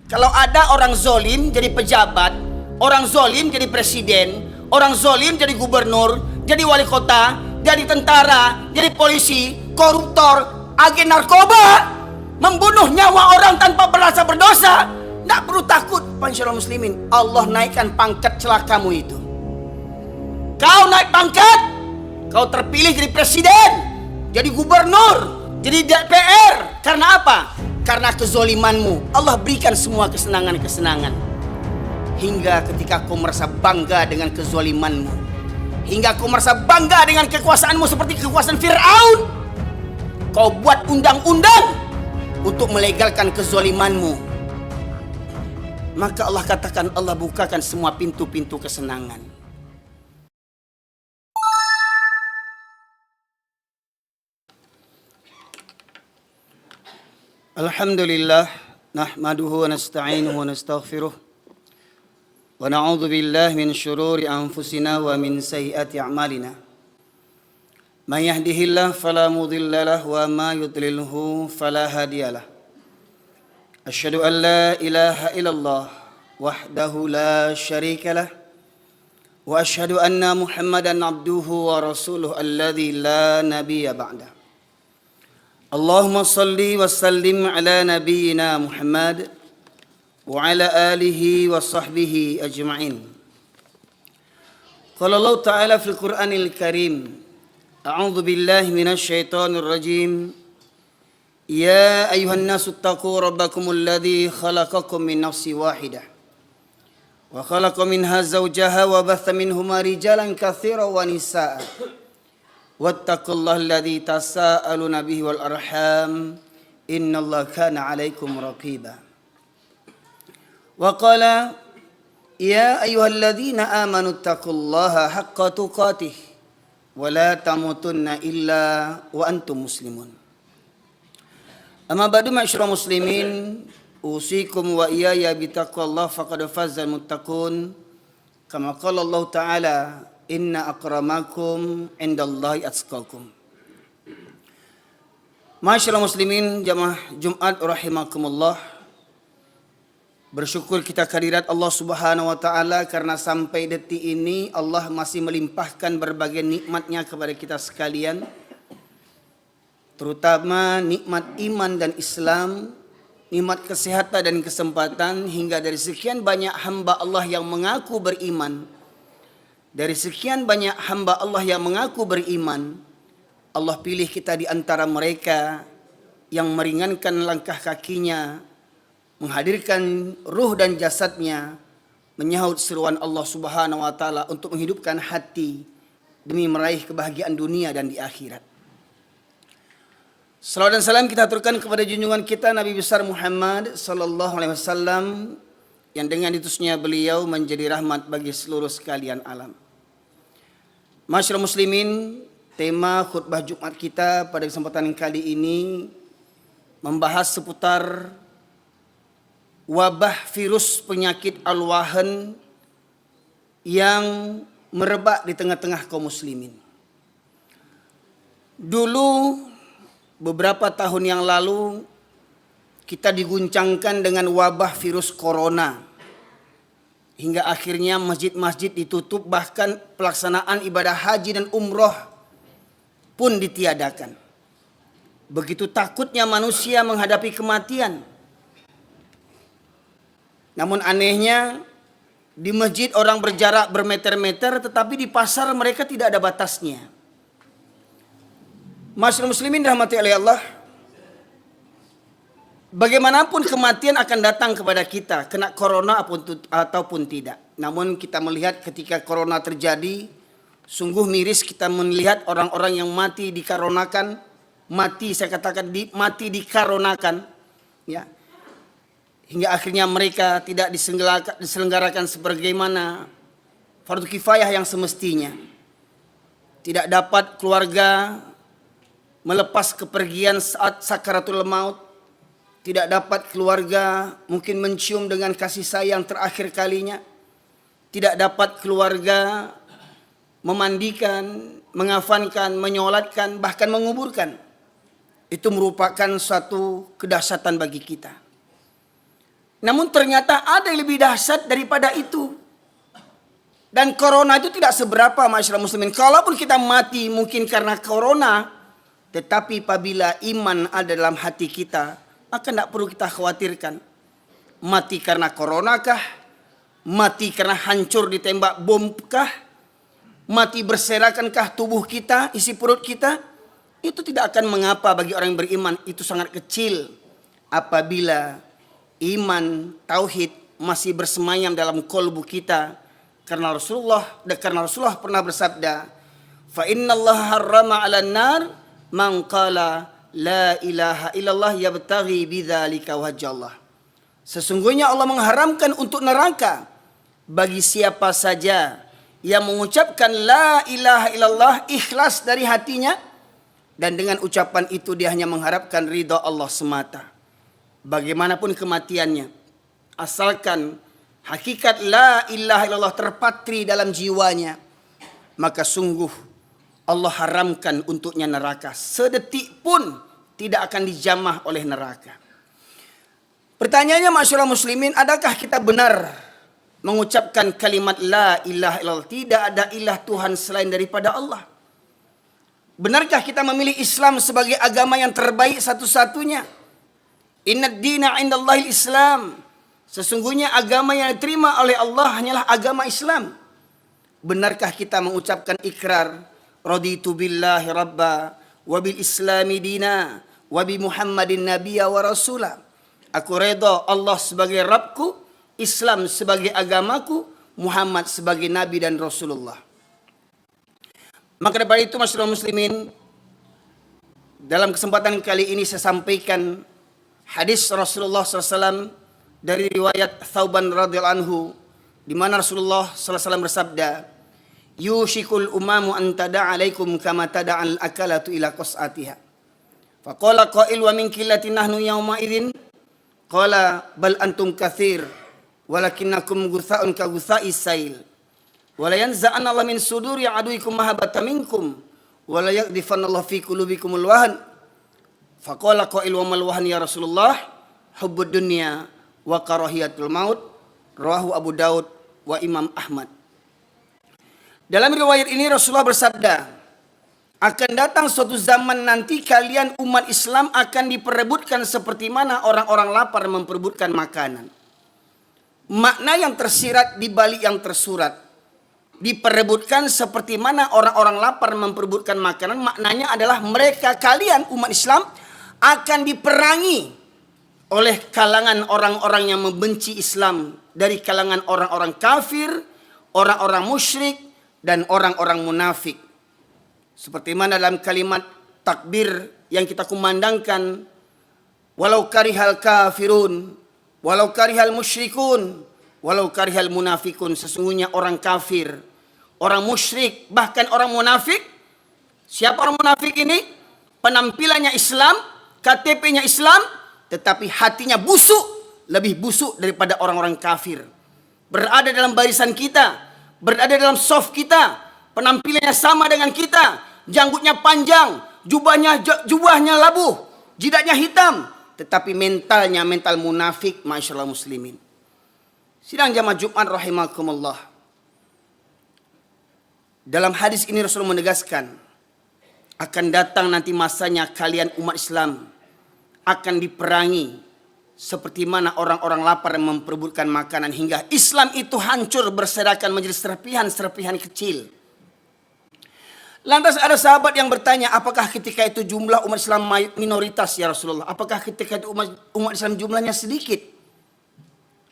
Kalau ada orang zolim jadi pejabat, orang zolim jadi presiden, orang zolim jadi gubernur, jadi wali kota, jadi tentara, jadi polisi, koruptor, agen narkoba, membunuh nyawa orang tanpa merasa berdosa, tidak perlu takut. Pansyarul muslimin, Allah naikkan pangkat celakamu itu. Kau naik pangkat, kau terpilih jadi presiden, jadi gubernur, jadi DPR. Karena apa? Karena kezolimanmu. Allah berikan semua kesenangan-kesenangan. Hingga ketika kau merasa bangga dengan kezolimanmu, hingga kau merasa bangga dengan kekuasaanmu seperti kekuasaan Fir'aun, kau buat undang-undang untuk melegalkan kezolimanmu. Maka Allah katakan, Allah bukakan semua pintu-pintu kesenangan. Alhamdulillah, nahmaduhu wa nasta'inuhu wa nastaghfiruh, wa na'udzu billahi min syururi anfusina wa min sayyiati a'malina. May yahdihillahu fala mudilla lahu wa ma yudlilhu fala hadiyalah. Asyhadu an la ilaha illallah wahdahu la syarika lah, wa asyhadu anna Muhammadan abduhu wa rasuluhu alladzi la nabiyya ba'dah. Allahumma salli wa sallim ala nabiyyina Muhammad wa ala alihi wa sahbihi ajma'in. Qala Allah Ta'ala fil Qur'anil Karim, a'udzu billahi minasy syaithanir rajim. Ya ayuhan nasu taqu rabbakumul ladzi khalaqakum min nafsin wahidah wa khalaqa minha zawjaha wa batha minhuma rijalan katsiran wa nisaa'a. Wattaqullaha alladzi tasaaluna bihi wal arham innallaha kana 'alaikum raqiba. Wa qala ya ayyuhalladzina amanu taqullaha haqqa tuqatih wa la tamutunna illa wa antum muslimun. Amma ba'du ma'asyiral muslimin, usikum wa iyaya bitaqwallahi faqad fazal muttaqun. Kama qala Allah Ta'ala, inna akramakum indallahi atqakum. Masyaallah muslimin, jamaah Jumat rahimakumullah. Bersyukur kita kehadirat Allah Subhanahu wa taala karena sampai detik ini Allah masih melimpahkan berbagai nikmatnya kepada kita sekalian. Terutama nikmat iman dan Islam, nikmat kesehatan dan kesempatan, hingga dari sekian banyak hamba Allah yang mengaku beriman. Dari sekian banyak hamba Allah yang mengaku beriman, Allah pilih kita di antara mereka yang meringankan langkah kakinya, menghadirkan ruh dan jasadnya, menyahut seruan Allah Subhanahu wa taala untuk menghidupkan hati demi meraih kebahagiaan dunia dan di akhirat. Salawat dan salam kita aturkan kepada junjungan kita Nabi besar Muhammad sallallahu alaihi wasallam, yang dengan diutusnya beliau menjadi rahmat bagi seluruh sekalian alam. Masyaallah muslimin, tema khutbah Jumat kita pada kesempatan kali ini membahas seputar wabah virus penyakit al-wahan yang merebak di tengah-tengah kaum muslimin. Dulu beberapa tahun yang lalu kita diguncangkan dengan wabah virus corona. Hingga akhirnya masjid-masjid ditutup, bahkan pelaksanaan ibadah haji dan umroh pun ditiadakan. Begitu takutnya manusia menghadapi kematian. Namun anehnya, di masjid orang berjarak bermeter-meter, tetapi di pasar mereka tidak ada batasnya. Masyaallah muslimin rahmati oleh Allah, bagaimanapun kematian akan datang kepada kita, kena corona ataupun tidak. Namun kita melihat ketika corona terjadi, sungguh miris kita melihat orang-orang yang mati dikarenakan, saya katakan mati dikarenakan, ya. Hingga akhirnya mereka tidak diselenggarakan sebagaimana fardu kifayah yang semestinya. Tidak dapat keluarga melepas kepergian saat sakaratul maut. Tidak dapat keluarga mungkin mencium dengan kasih sayang terakhir kalinya. Tidak dapat keluarga memandikan, mengafankan, menyolatkan, bahkan menguburkan. Itu merupakan suatu kedahsyatan bagi kita. Namun ternyata ada yang lebih dahsyat daripada itu. Dan corona itu tidak seberapa masyarakat muslimin. Kalaupun kita mati mungkin karena corona, tetapi apabila iman ada dalam hati kita, maka tidak perlu kita khawatirkan. Mati karena corona kah? Mati karena hancur ditembak bom kah? Mati berserakan-kah tubuh kita, isi perut kita? Itu tidak akan mengapa bagi orang yang beriman. Itu sangat kecil apabila iman, tauhid masih bersemayam dalam kolbu kita. Karena Rasulullah pernah bersabda, "Fa innallaha harrama 'alan nar man qala la ilaha illallah yabtaghi bidzalika wajhallah." Sesungguhnya Allah mengharamkan untuk neraka bagi siapa saja yang mengucapkan la ilaha illallah ikhlas dari hatinya, dan dengan ucapan itu dia hanya mengharapkan ridha Allah semata. Bagaimanapun kematiannya, asalkan hakikat la ilaha illallah terpatri dalam jiwanya, maka sungguh Allah haramkan untuknya neraka. Sedetik pun tidak akan dijamah oleh neraka. Pertanyaannya masyarakat muslimin, adakah kita benar mengucapkan kalimat la ilaha illallah? Tidak ada ilah Tuhan selain daripada Allah. Benarkah kita memilih Islam sebagai agama yang terbaik satu-satunya? Innad dina indallahil Islam. Sesungguhnya agama yang diterima oleh Allah hanyalah agama Islam. Benarkah kita mengucapkan ikrar, raditu billahi rabba wa bil islami dina wa bi Muhammadin nabiyya wa rasula. Aku redha Allah sebagai Rabbku, Islam sebagai agamaku, Muhammad sebagai nabi dan Rasulullah. Maka daripada itu masyarakat muslimin, dalam kesempatan kali ini saya sampaikan hadis Rasulullah SAW dari riwayat Thauban radhiyallahu anhu, di mana Rasulullah SAW bersabda, "Yushikul umamu an tada'a alaikum kama tada'al akalatu ila qas'atiha." Faqala qail wa min qillatin nahnu yawma idzin qala bal antum katsir walakinnakum gutha'un ka gutha'is sail wa la yanza'anna Allah min suduri aduikum mahabbata minkum wa la yaqdhifanna Allah fi qulubikumul wahn. Faqala qail wa mal wahn ya Rasulullah? Hubbud dunya wa karahiyatul maut. Rawahu Abu Daud wa Imam Ahmad. Dalam riwayat ini Rasulullah bersabda, akan datang suatu zaman nanti kalian umat Islam akan diperebutkan seperti mana orang-orang lapar memperebutkan makanan. Makna yang tersirat di balik yang tersurat, diperebutkan seperti mana orang-orang lapar memperebutkan makanan, maknanya adalah mereka, kalian umat Islam akan diperangi oleh kalangan orang-orang yang membenci Islam, dari kalangan orang-orang kafir, orang-orang musyrik, dan orang-orang munafik. Seperti mana dalam kalimat takbir yang kita kumandangkan, walau karihal kafirun, walau karihal musyrikun, walau karihal munafikun. Sesungguhnya orang kafir, orang musyrik, bahkan orang munafik. Siapa orang munafik ini? Penampilannya Islam, KTP-nya Islam, tetapi hatinya busuk, lebih busuk daripada orang-orang kafir. Berada dalam barisan kita, berada dalam saf kita, penampilannya sama dengan kita, janggutnya panjang, jubahnya labuh, jidatnya hitam, tetapi mentalnya mental munafik, masyaallah muslimin. Sidang jamaah Jumat rahimakumullah. Dalam hadis ini Rasul menegaskan, akan datang nanti masanya kalian umat Islam akan diperangi seperti mana orang-orang lapar memperebutkan makanan, hingga Islam itu hancur berserakan menjadi serpihan-serpihan kecil. Lantas ada sahabat yang bertanya, apakah ketika itu jumlah umat Islam minoritas ya Rasulullah? Apakah ketika itu umat Islam jumlahnya sedikit?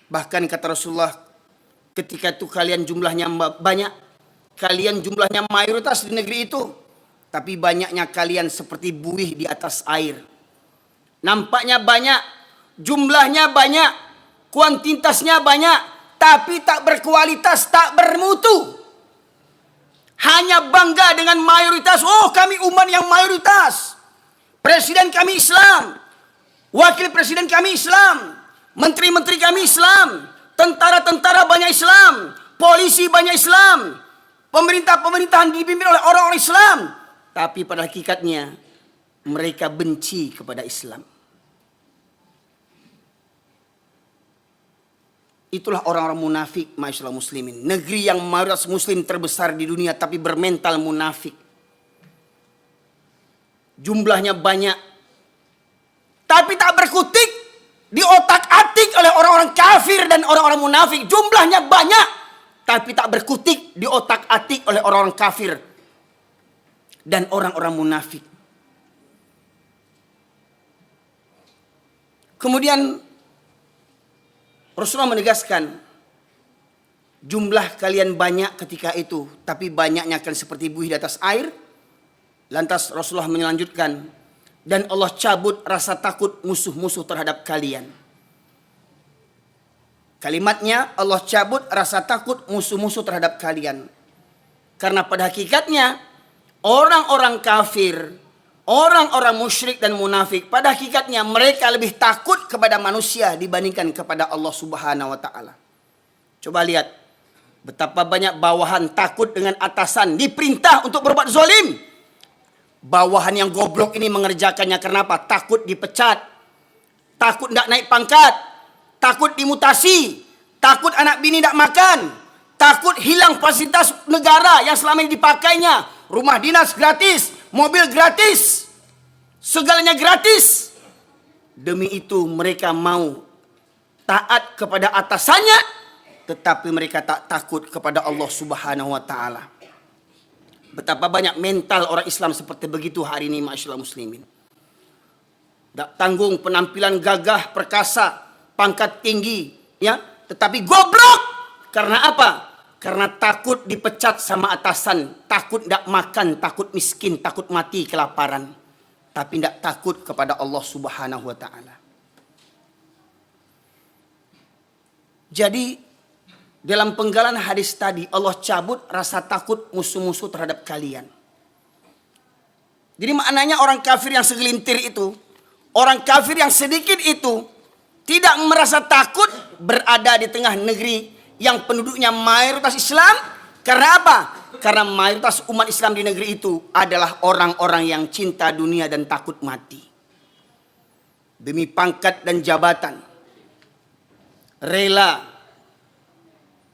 Bahkan kata Rasulullah, ketika itu kalian jumlahnya banyak, kalian jumlahnya mayoritas di negeri itu, tapi banyaknya kalian seperti buih di atas air. Nampaknya banyak, jumlahnya banyak, kuantitasnya banyak, tapi tak berkualitas, tak bermutu. Hanya bangga dengan mayoritas. Oh, kami umat yang mayoritas. Presiden kami Islam, wakil presiden kami Islam, menteri-menteri kami Islam, tentara-tentara banyak Islam, polisi banyak Islam, pemerintahan dipimpin oleh orang-orang Islam. Tapi pada hakikatnya mereka benci kepada Islam. Itulah orang-orang munafik, masyaallah muslimin. Negeri yang mayoritas muslim terbesar di dunia tapi bermental munafik. Jumlahnya banyak, tapi tak berkutik, diotak-atik oleh orang-orang kafir dan orang-orang munafik. Jumlahnya banyak, tapi tak berkutik, diotak-atik oleh orang-orang kafir dan orang-orang munafik. Kemudian Rasulullah menegaskan, jumlah kalian banyak ketika itu, tapi banyaknya akan seperti buih di atas air. Lantas Rasulullah melanjutkan, dan Allah cabut rasa takut musuh-musuh terhadap kalian. Kalimatnya, Allah cabut rasa takut musuh-musuh terhadap kalian. Karena pada hakikatnya, orang-orang kafir, orang-orang musyrik dan munafik, pada hakikatnya mereka lebih takut kepada manusia dibandingkan kepada Allah Subhanahu wa taala. Coba lihat betapa banyak bawahan takut dengan atasan, diperintah untuk berbuat zalim. Bawahan yang goblok ini mengerjakannya karena apa? Takut dipecat, takut tidak naik pangkat, takut dimutasi, takut anak bini tidak makan, takut hilang fasilitas negara yang selama ini dipakainya, rumah dinas gratis, mobil gratis, segalanya gratis. Demi itu mereka mau taat kepada atasannya, tetapi mereka tak takut kepada Allah Subhanahu wa taala. Betapa banyak mental orang Islam seperti begitu hari ini, masyaallah muslimin. Tak tanggung, penampilan gagah, perkasa, pangkat tinggi, ya, tetapi goblok. Karena apa? Karena takut dipecat sama atasan, takut tidak makan, takut miskin, takut mati kelaparan. Tapi tidak takut kepada Allah Subhanahu wa taala. Jadi dalam penggalan hadis tadi, Allah cabut rasa takut musuh-musuh terhadap kalian. Jadi maknanya orang kafir yang segelintir itu, orang kafir yang sedikit itu, tidak merasa takut berada di tengah negeri yang penduduknya mayoritas Islam. Karena apa? Karena mayoritas umat Islam di negeri itu adalah orang-orang yang cinta dunia dan takut mati. Demi pangkat dan jabatan, rela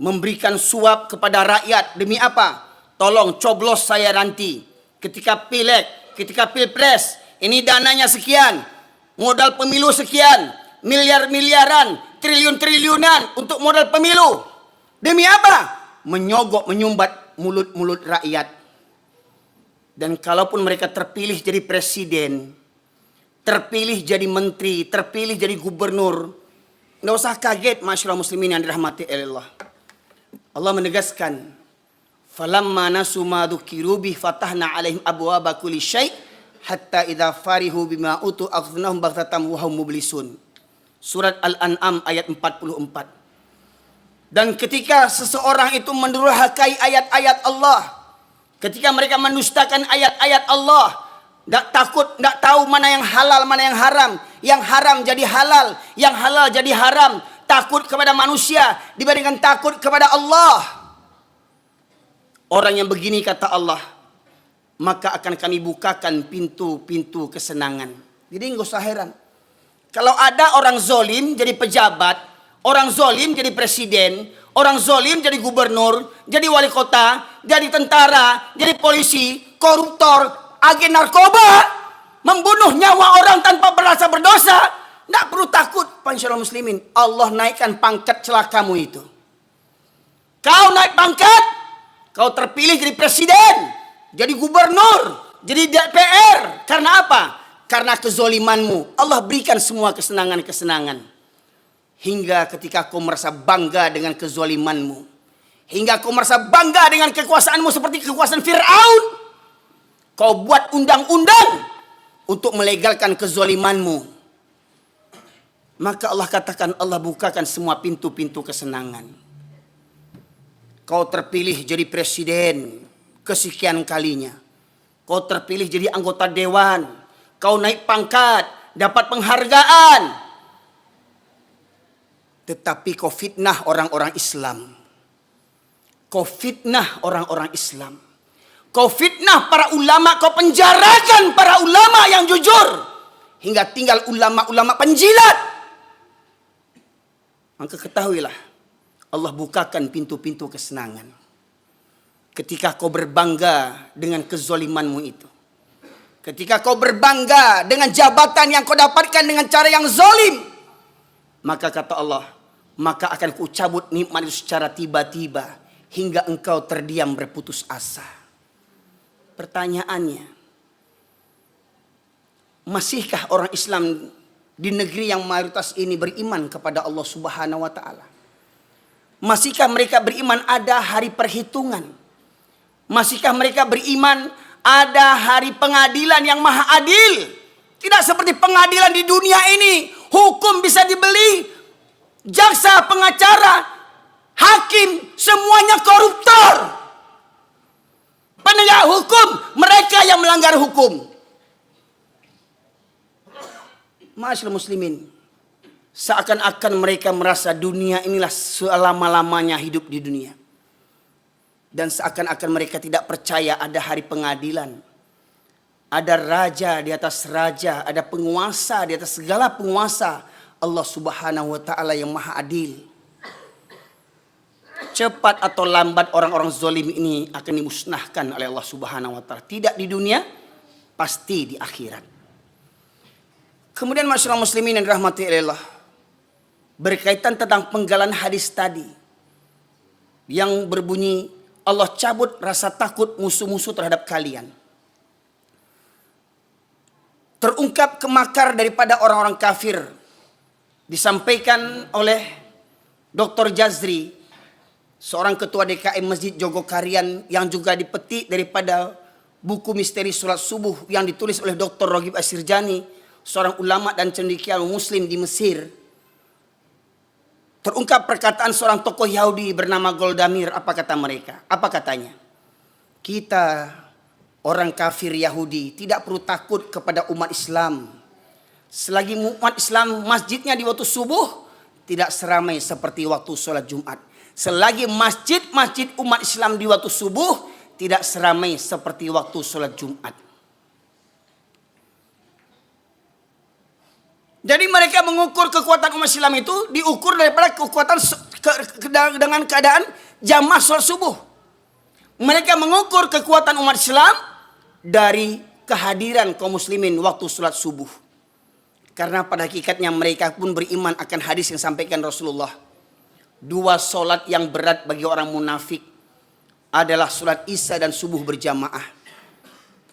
memberikan suap kepada rakyat. Demi apa? Tolong coblos saya nanti. Ketika pileg, ketika pilpres, ini dananya sekian, modal pemilu sekian, miliar-miliaran, triliun-triliunan untuk modal pemilu. Demi apa? Menyogok, menyumbat mulut-mulut rakyat. Dan kalaupun mereka terpilih jadi presiden, terpilih jadi menteri, terpilih jadi gubernur, nggak usah kaget, masyaallah muslimin yang dirahmati Allah. Allah menegaskan, falamma nasu ma dzukiru bi fatahna alaihim abwaaba kulli syai' hatta idza farihu bima utu akhadnahum baghtatan wa hum mublisun. Surat Al-An'am ayat 44. Dan ketika seseorang itu mendurhakai ayat-ayat Allah, ketika mereka mendustakan ayat-ayat Allah, tidak takut, tidak tahu mana yang halal, mana yang haram jadi halal, yang halal jadi haram, takut kepada manusia dibandingkan takut kepada Allah. Orang yang begini kata Allah, maka akan kami bukakan pintu-pintu kesenangan. Jadi nggak usah heran. Kalau ada orang zolim jadi pejabat, orang zolim jadi presiden, orang zolim jadi gubernur, jadi wali kota, jadi tentara, jadi polisi, koruptor, agen narkoba, membunuh nyawa orang tanpa merasa berdosa, tidak perlu takut, masyaallah muslimin. Allah naikkan pangkat celakamu itu. Kau naik pangkat, kau terpilih jadi presiden, jadi gubernur, jadi DPR. Karena apa? Karena kezolimanmu. Allah berikan semua kesenangan-kesenangan. Hingga ketika kau merasa bangga dengan kezolimanmu, hingga kau merasa bangga dengan kekuasaanmu seperti kekuasaan Fir'aun, kau buat undang-undang untuk melegalkan kezolimanmu. Maka Allah katakan, Allah bukakan semua pintu-pintu kesenangan. Kau terpilih jadi presiden kesekian kalinya. Kau terpilih jadi anggota dewan. Kau naik pangkat, dapat penghargaan. Tetapi kau fitnah orang-orang Islam. Kau fitnah orang-orang Islam. Kau fitnah para ulama, kau penjarakan para ulama yang jujur. Hingga tinggal ulama-ulama penjilat. Maka ketahuilah, Allah bukakan pintu-pintu kesenangan. Ketika kau berbangga dengan kezolimanmu itu. Ketika kau berbangga dengan jabatan yang kau dapatkan dengan cara yang zolim. Maka kata Allah, maka akan kucabut nikmat itu secara tiba-tiba. Hingga engkau terdiam berputus asa. Pertanyaannya, masihkah orang Islam di negeri yang mayoritas ini beriman kepada Allah Subhanahu wa Ta'ala? Masihkah mereka beriman ada hari perhitungan? Masihkah mereka beriman ada hari pengadilan yang maha adil? Tidak seperti pengadilan di dunia ini, hukum bisa dibeli, jaksa, pengacara, hakim, semuanya koruptor. Penegak hukum, mereka yang melanggar hukum. Ma'asyiral muslimin, seakan-akan mereka merasa dunia inilah selama-lamanya hidup di dunia. Dan seakan-akan mereka tidak percaya ada hari pengadilan. Ada raja di atas raja, ada penguasa di atas segala penguasa. Allah Subhanahu wa Ta'ala yang maha adil. Cepat atau lambat orang-orang zalim ini akan dimusnahkan oleh Allah Subhanahu wa Ta'ala. Tidak di dunia, pasti di akhirat. Kemudian masyarakat muslimin yang dirahmati Allah, berkaitan tentang penggalan hadis tadi yang berbunyi Allah cabut rasa takut musuh-musuh terhadap kalian. Terungkap kemakar daripada orang-orang kafir disampaikan oleh Dr. Jazri, seorang ketua DKM Masjid Jogokarian, yang juga dipetik daripada buku misteri Salat Subuh yang ditulis oleh Dr. Raghib Asirjani, seorang ulama dan cendekiawan muslim di Mesir. Terungkap perkataan seorang tokoh Yahudi bernama Goldamir. Apa kata mereka? Apa katanya? Kita orang kafir Yahudi tidak perlu takut kepada umat Islam. Selagi umat Islam masjidnya di waktu subuh tidak seramai seperti waktu sholat Jumat. Selagi masjid-masjid umat Islam di waktu subuh tidak seramai seperti waktu sholat Jumat. Jadi mereka mengukur kekuatan umat Islam itu diukur daripada kekuatan dengan keadaan jamaah sholat subuh. Mereka mengukur kekuatan umat Islam dari kehadiran kaum muslimin waktu sholat subuh. Karena pada hakikatnya mereka pun beriman akan hadis yang sampaikan Rasulullah. Dua sholat yang berat bagi orang munafik adalah sholat isya dan subuh berjamaah.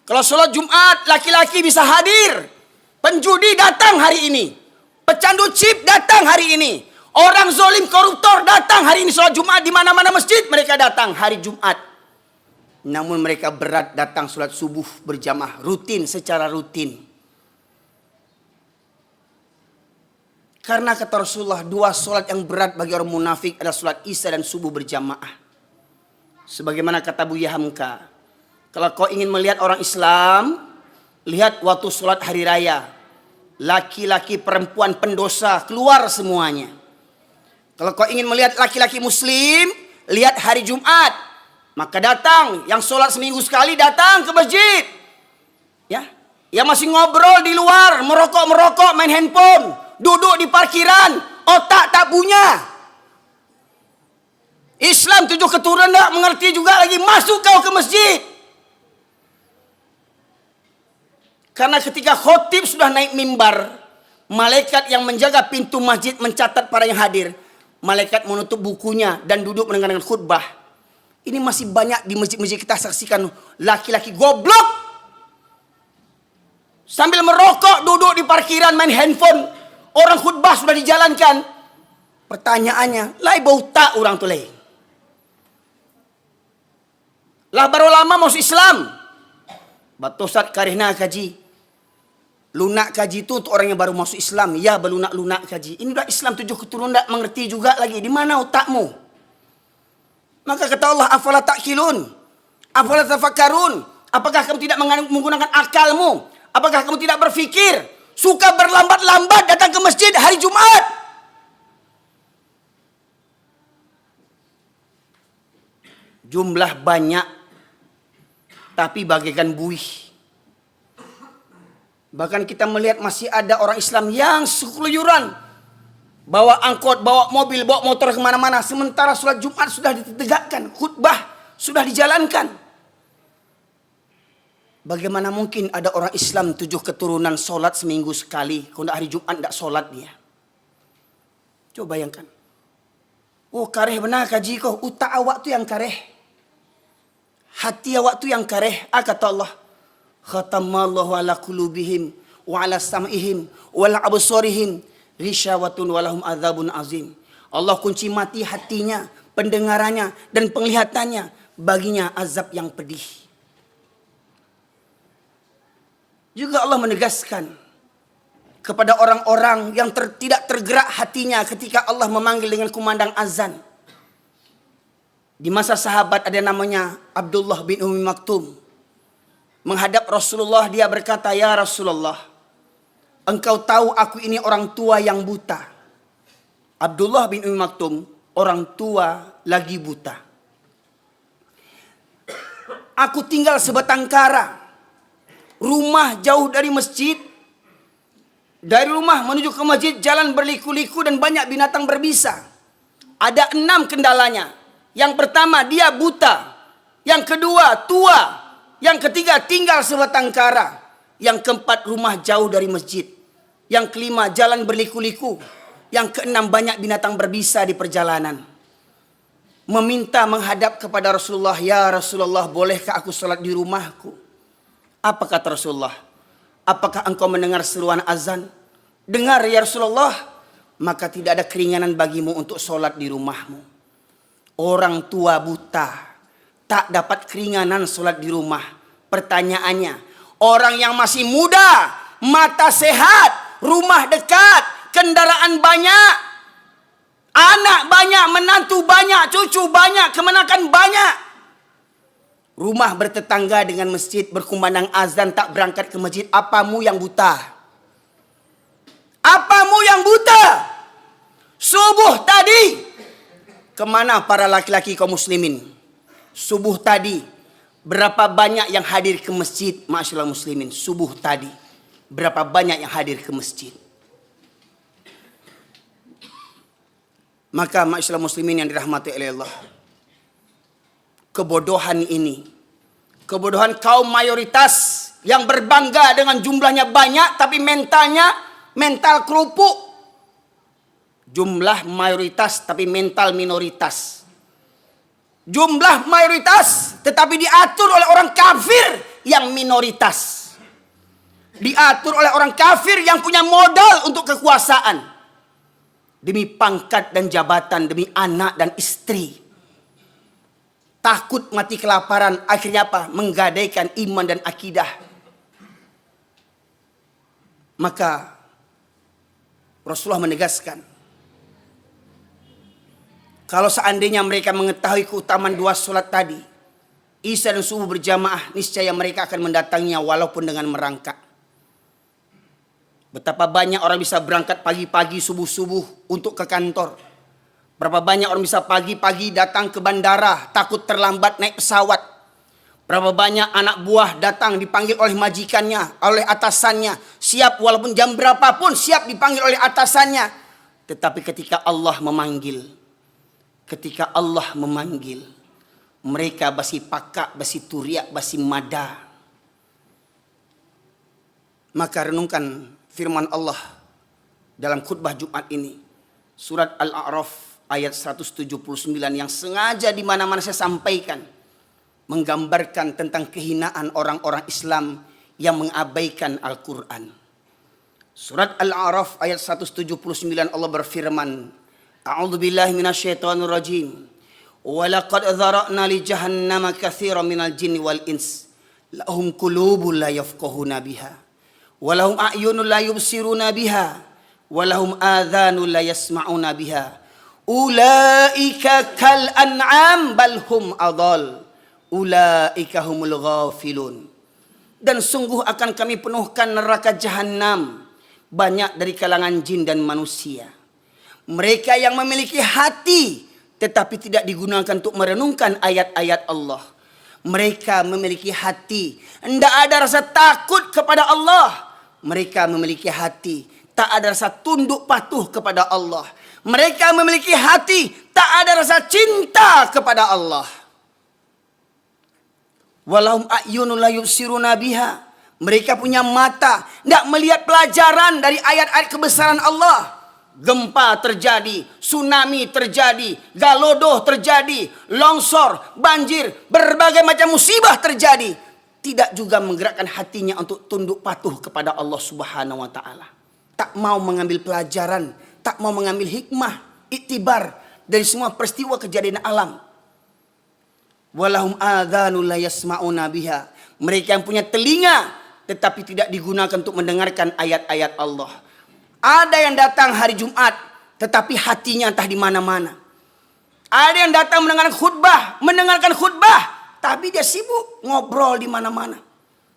Kalau sholat Jumat laki-laki bisa hadir. Penjudi datang hari ini. Pecandu chip datang hari ini. Orang zolim koruptor datang hari ini. Sholat Jumat di mana-mana masjid mereka datang hari Jumat. Namun mereka berat datang sholat subuh berjamaah rutin, secara rutin. Karena kata Rasulullah, dua sholat yang berat bagi orang munafik adalah sholat isya dan subuh berjamaah. Sebagaimana kata Buya Hamka, kalau kau ingin melihat orang Islam, lihat waktu sholat hari raya. Laki-laki perempuan pendosa keluar semuanya. Kalau kau ingin melihat laki-laki muslim, lihat hari Jumat. Maka datang, yang sholat seminggu sekali datang ke masjid. Ya, yang masih ngobrol di luar, merokok-merokok, main handphone, duduk di parkiran, otak tak punya. Islam 7 keturunan tak mengerti juga lagi, masuk kau ke masjid. Karena ketika khotib sudah naik mimbar, malaikat yang menjaga pintu masjid mencatat para yang hadir. Malaikat menutup bukunya dan duduk mendengarkan khutbah. Ini masih banyak di masjid-masjid kita saksikan laki-laki goblok. Sambil merokok, duduk di parkiran, main handphone. Orang khutbah sudah dijalankan. Pertanyaannya, lai bau tak orang tu lai? Lah baru lama masuk Islam. Batosat karihna kaji. Lunak kaji itu untuk orang yang baru masuk Islam. Ya, belunak-lunak kaji. Ini udah Islam 7 keturunan tak mengerti juga lagi. Di mana otakmu? Maka kata Allah, afala ta'qilun? Afala tafakkarun? Apakah kamu tidak menggunakan akalmu? Apakah kamu tidak berfikir? Suka berlambat-lambat datang ke masjid hari Jumat. Jumlah banyak, tapi bagaikan buih. Bahkan kita melihat masih ada orang Islam yang sekeluyuran bawa angkot, bawa mobil, bawa motor kemana-mana. Sementara sholat Jumat sudah ditegakkan, khutbah sudah dijalankan. Bagaimana mungkin ada orang Islam 7 keturunan sholat seminggu sekali, kalau hari Jumat tidak sholat dia. Coba bayangkan. Oh kareh benar kaji kau, utak awak tu yang kareh. Hati awak tu yang kareh. Kata Allah, khatamallahu ala qulubihim wa ala sam'ihim wa ala absarihim risyawatun walahum adzabun azim. Allah kunci mati hatinya, pendengarannya dan penglihatannya, baginya azab yang pedih. Juga Allah menegaskan kepada orang-orang yang tidak tergerak hatinya ketika Allah memanggil dengan kumandang azan. Di masa sahabat ada namanya Abdullah bin Ummi Maktum. Menghadap Rasulullah dia berkata, "Ya Rasulullah, engkau tahu aku ini orang tua yang buta." Abdullah bin Ummi Maktum, orang tua lagi buta. "Aku tinggal sebatang kara. Rumah jauh dari masjid. Dari rumah menuju ke masjid jalan berliku-liku dan banyak binatang berbisa. Ada 6 kendalanya. Yang pertama dia buta. Yang kedua tua. Yang ketiga tinggal sebatang kara. Yang keempat rumah jauh dari masjid. Yang kelima jalan berliku-liku. Yang keenam banyak binatang berbisa di perjalanan." Meminta menghadap kepada Rasulullah, "Ya Rasulullah, bolehkah aku sholat di rumahku?" Apa kata Rasulullah? "Apakah engkau mendengar seruan azan?" "Dengar ya Rasulullah." "Maka tidak ada keringanan bagimu untuk sholat di rumahmu." Orang tua buta tak dapat keringanan sholat di rumah. Pertanyaannya, orang yang masih muda, mata sehat, rumah dekat, kendaraan banyak, anak banyak, menantu banyak, cucu banyak, kemenakan banyak, rumah bertetangga dengan masjid, berkumandang azan, tak berangkat ke masjid. Apamu yang buta? Apamu yang buta? Subuh tadi, kemana para laki-laki kaum muslimin? Subuh tadi, berapa banyak yang hadir ke masjid? Ma'asyiral muslimin, subuh tadi, berapa banyak yang hadir ke masjid? Maka ma'asyiral muslimin yang dirahmati oleh Allah, kebodohan ini, kebodohan kaum mayoritas yang berbangga dengan jumlahnya banyak tapi mentalnya mental kerupuk. Jumlah mayoritas tapi mental minoritas. Jumlah mayoritas tetapi diatur oleh orang kafir yang minoritas. Diatur oleh orang kafir yang punya modal untuk kekuasaan. Demi pangkat dan jabatan, demi anak dan istri. Takut mati kelaparan, akhirnya apa? Menggadaikan iman dan akidah. Maka Rasulullah menegaskan, kalau seandainya mereka mengetahui keutamaan 2 sholat tadi, Isya dan subuh berjamaah, niscaya mereka akan mendatanginya walaupun dengan merangkak. Betapa banyak orang bisa berangkat pagi-pagi subuh-subuh untuk ke kantor. Berapa banyak orang bisa pagi-pagi datang ke bandara takut terlambat naik pesawat. Berapa banyak anak buah datang dipanggil oleh majikannya, oleh atasannya, siap walaupun jam berapapun siap dipanggil oleh atasannya. Tetapi ketika Allah memanggil, mereka basi pakak, basi turiak, basi mada. Maka renungkan firman Allah dalam khutbah Jumat ini. Surat Al-A'raf ayat 179 yang sengaja di mana-mana saya sampaikan. Menggambarkan tentang kehinaan orang-orang Islam yang mengabaikan Al-Quran. Surat Al-A'raf ayat 179 Allah berfirman, "A'udzu billahi minasyaitonir rajim. Wa laqad dzara'na li jahannama katsiran minal jinni wal ins. Lahum qulubun la yafqahuna biha, wa lahum a'yunun la yubsiruna biha, wa lahum adhanun la yasma'una biha. Ulaika kal an'am bal hum adall. Ulaika humul ghafilun." Dan sungguh akan kami penuhkan neraka jahanam banyak dari kalangan jin dan manusia. Mereka yang memiliki hati tetapi tidak digunakan untuk merenungkan ayat-ayat Allah. Mereka memiliki hati, tidak ada rasa takut kepada Allah. Mereka memiliki hati, tak ada rasa tunduk patuh kepada Allah. Mereka memiliki hati, tak ada rasa cinta kepada Allah. Walahum a'yunun la yubsiruna biha. Mereka punya mata, tidak melihat pelajaran dari ayat-ayat kebesaran Allah. Gempa terjadi, tsunami terjadi, galodoh terjadi, longsor, banjir, berbagai macam musibah terjadi. Tidak juga menggerakkan hatinya untuk tunduk patuh kepada Allah Subhanahu wa taala. Tak mau mengambil pelajaran, tak mau mengambil hikmah, iktibar dari semua peristiwa kejadian alam. Walahum adhanun la yasma'una biha. Mereka yang punya telinga tetapi tidak digunakan untuk mendengarkan ayat-ayat Allah. Ada yang datang hari Jumat tetapi hatinya entah di mana-mana. Ada yang datang mendengarkan khutbah, tapi dia sibuk ngobrol di mana-mana.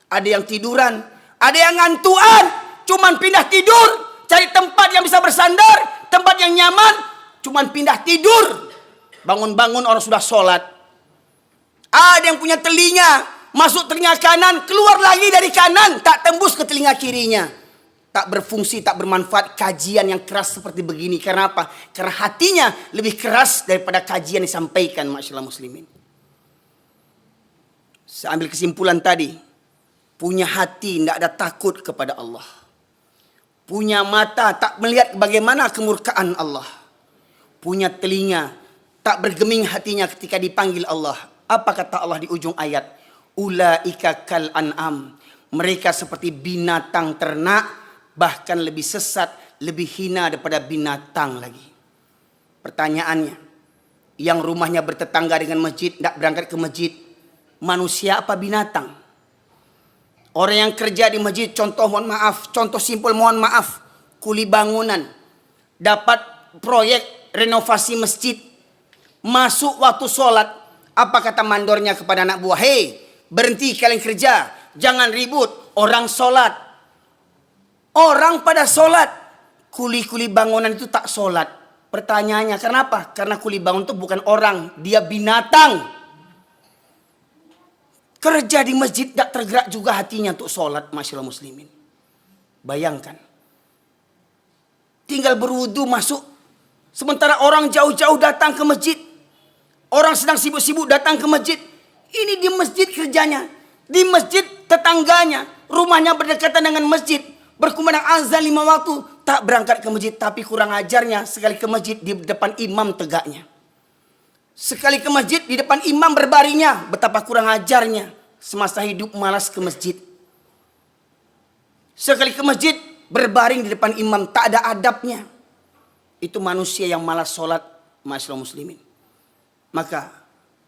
Ada yang tiduran, ada yang ngantuan, cuman pindah tidur, cari tempat yang bisa bersandar, tempat yang nyaman, cuman pindah tidur. Bangun-bangun orang sudah sholat. Ada yang punya telinga, masuk telinga kanan, keluar lagi dari kanan, tak tembus ke telinga kirinya. Tak berfungsi, tak bermanfaat kajian yang keras seperti begini. Karena apa? Karena hatinya lebih keras daripada kajian yang disampaikan, masyaallah muslimin. Saya ambil kesimpulan tadi. Punya hati, tidak ada takut kepada Allah. Punya mata, tak melihat bagaimana kemurkaan Allah. Punya telinga, tak bergeming hatinya ketika dipanggil Allah. Apa kata Allah di ujung ayat? Ulaika kal an'am. Mereka seperti binatang ternak, bahkan lebih sesat, lebih hina daripada binatang lagi. Pertanyaannya, yang rumahnya bertetangga dengan masjid, tidak berangkat ke masjid, manusia apa binatang? Orang yang kerja di masjid, contoh simpel mohon maaf, kuli bangunan, dapat proyek renovasi masjid, masuk waktu sholat, apa kata mandornya kepada anak buah? Hei, berhenti kalian kerja, jangan ribut, orang sholat. Orang pada sholat, kuli-kuli bangunan itu tak sholat. Pertanyaannya, kenapa? Karena kuli bangunan itu bukan orang, dia binatang. Kerja di masjid tak tergerak juga hatinya untuk sholat, masyaallah muslimin. Bayangkan, tinggal berwudu masuk, sementara orang jauh-jauh datang ke masjid. Orang sedang sibuk-sibuk datang ke masjid. Ini di masjid kerjanya. Di masjid tetangganya. Rumahnya berdekatan dengan masjid. Berkumandang azan 5 waktu. Tak berangkat ke masjid. Tapi kurang ajarnya. Sekali ke masjid di depan imam tegaknya. Sekali ke masjid di depan imam berbaringnya. Betapa kurang ajarnya. Semasa hidup malas ke masjid. Sekali ke masjid berbaring di depan imam. Tak ada adabnya. Itu manusia yang malas sholat. Masyaallah muslimin. Maka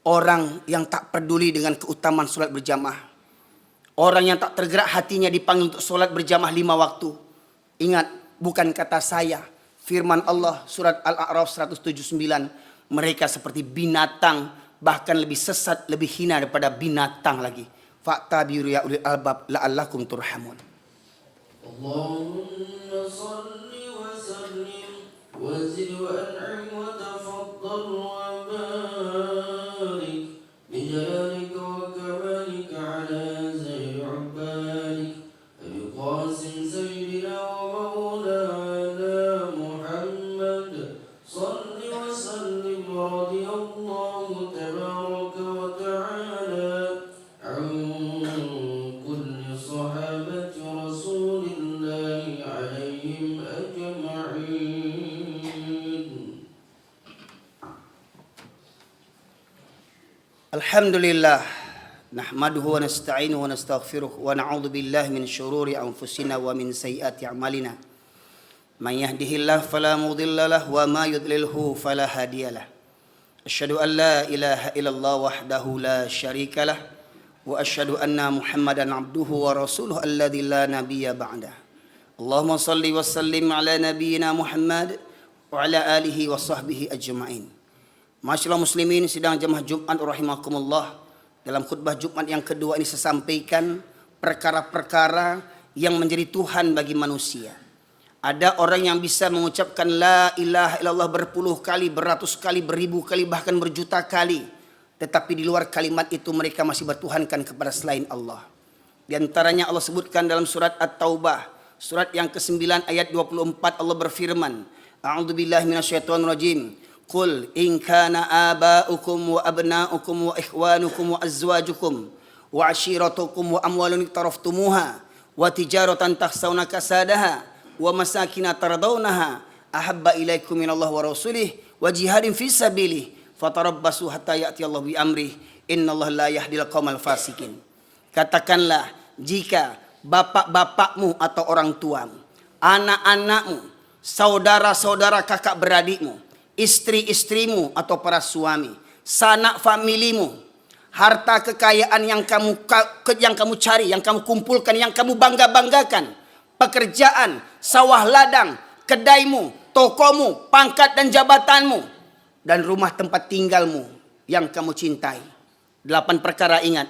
orang yang tak peduli dengan keutamaan sholat berjamaah, orang yang tak tergerak hatinya dipanggil untuk sholat berjamaah 5 waktu. Ingat, bukan kata saya, firman Allah surat Al-A'raf 179. Mereka seperti binatang, bahkan lebih sesat, lebih hina daripada binatang lagi. Fa'tabiru ya ulil albab la'allakum turhamun. Allahumma salli wa sallim wa zid wa an'im wa tafaddal wa barik bijalalika wa kamalika ala zahir ubalik Abi Qasim sayyidina wa maulana Muhammad salli wa sallim radiyallahu tabaraka wa ta'ala an kulli sahabati rasulillahi alaihim ajma'in. Alhamdulillah, nahmaduhu wa nasta'inuhu wa nastaghfiruh wa na'udzu billahi min syururi anfusina wa min sayyiati a'malina. Man yahdihillahu fala mudilla lahu wa ma yudlilhu fala hadiyalah. Asyhadu an la ilaha illallah wahdahu la syarika lah wa asyhadu anna Muhammadan abduhu wa rasuluhu alladzi la nabiyya ba'dah. Allahumma salli wa sallim ala nabiyyina Muhammad wa ala alihi wa sahbihi ajma'in. Masyaallah muslimin sidang jemaah Jumat rahimakumullah. Dalam khutbah Jumat yang kedua ini saya sampaikan perkara-perkara yang menjadi Tuhan bagi manusia. Ada orang yang bisa mengucapkan la ilaha illallah berpuluh kali, beratus kali, beribu kali, bahkan berjuta kali. Tetapi di luar kalimat itu mereka masih bertuhankan kepada selain Allah. Di antaranya Allah sebutkan dalam surat At-Taubah, surat yang ke-9 ayat 24 Allah berfirman, A'udzu billahi minasyaitonir rajim. Qul in kana aba'ukum wa abna'ukum wa ikhwanukum wa azwajukum wa ashiratukum wa amwalun iqtaraftumuha wa tijaratan takhshawna kasadaha wa masakin tardawnaha ahabba ilaikum minallahi wa rasulih wa jihadin fi sabilih fatarabbasu hatta ya'ti Allah bi amrih innallaha la yahdil qaumal fasikin. Katakanlah, jika bapak-bapakmu atau orang tuamu, anak-anakmu, saudara-saudara kakak beradikmu, istri-istrimu atau para suami, sanak familimu, harta kekayaan yang kamu cari, yang kamu kumpulkan, yang kamu bangga-banggakan, pekerjaan, sawah ladang, kedaimu, tokomu, pangkat dan jabatanmu, dan rumah tempat tinggalmu yang kamu cintai. 8 perkara ingat.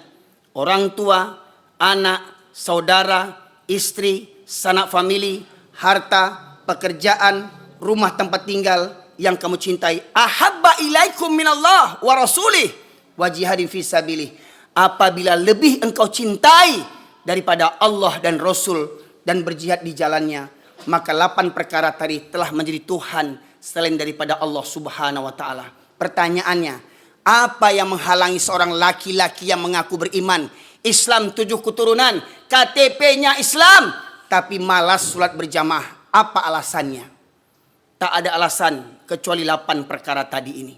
Orang tua, anak, saudara, istri, sanak famili, harta, pekerjaan, rumah tempat tinggal yang kamu cintai. Ahabba ilaikum minallah wa rasulih wa jihadin fi sabilih. Apabila lebih engkau cintai daripada Allah dan Rasul dan berjihad di jalannya, maka 8 perkara tadi telah menjadi Tuhan selain daripada Allah Subhanahu wa taala. Pertanyaannya, apa yang menghalangi seorang laki-laki yang mengaku beriman, Islam 7 keturunan, KTP-nya Islam, tapi malas sholat berjamaah? Apa alasannya? Tak ada alasan kecuali 8 perkara tadi ini.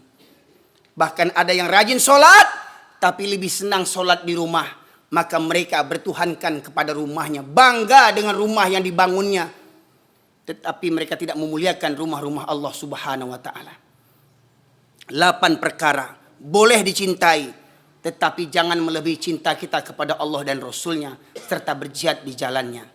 Bahkan ada yang rajin sholat, tapi lebih senang sholat di rumah. Maka mereka bertuhankan kepada rumahnya, bangga dengan rumah yang dibangunnya. Tetapi mereka tidak memuliakan rumah-rumah Allah Subhanahu wa ta'ala. 8 perkara boleh dicintai, tetapi jangan melebihi cinta kita kepada Allah dan Rasulnya, serta berjihad di jalannya.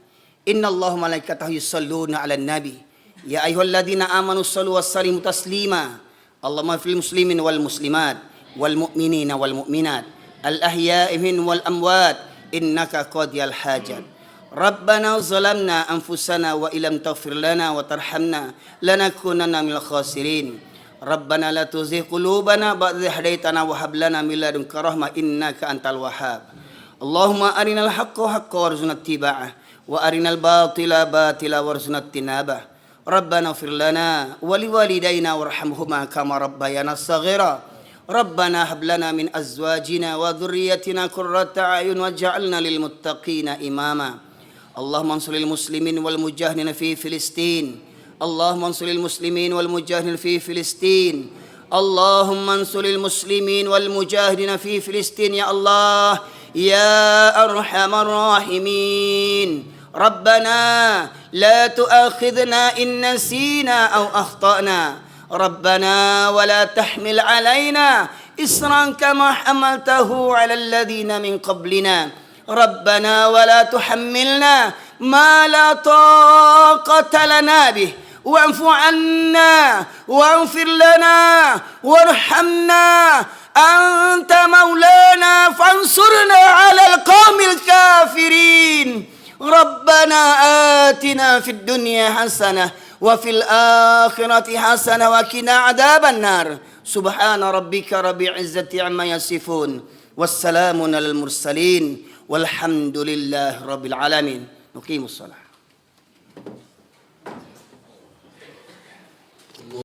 Innallaha malaikatahu yusholluna 'alan nabi. Ya ayyuhalladzina amanu shallu wa sallimu taslima. Allahumma fil muslimin wal muslimat wal mu'minina wal mu'minat al ahya'i min wal amwat innaka qadiyal hajat. Rabbana zalamna anfusana wa illam taghfir lana wa tarhamna lanakunanna minal khasirin. Rabbana la tuzigh qulubana ba'da idh hadaytana wa hab lana min ladunka rahmah innaka antal wahhab. Allahumma arinal haqqa haqqan warzuqna ittiba'ah wa arinal batila batila warzuqna ijtinabah. Rabbana ighfir lana wa liwalidayna warhamhuma kama rabbayana shaghira. Rabbana hab lana min azwajina wa dhurriyyatina qurrata a'yun waj'alna lil muttaqina imama. Allahumma ansuril muslimin wal mujahidin fi Filistin. Allahumma ansuril muslimin wal mujahidin fi Filistin. Allahumma ansuril muslimin wal mujahidin fi Filistin ya Allah ya arhamar rahimin. ربنا لا تؤاخذنا إن نسينا أو أخطأنا ربنا ولا تحمل علينا إصرا كما حملته على الذين من قبلنا ربنا ولا تحملنا ما لا طاقة لنا به واعف عنا واغفر لنا وارحمنا أنت مولانا فانصرنا على القوم الكافرين. ربنا آتنا في الدنيا حسنة وفي الآخرة حسنة وقنا عذاب النار. سبحان ربك رب العزة عما يصفون والسلام على المرسلين والحمد لله رب العالمين. نقيم الصلاة.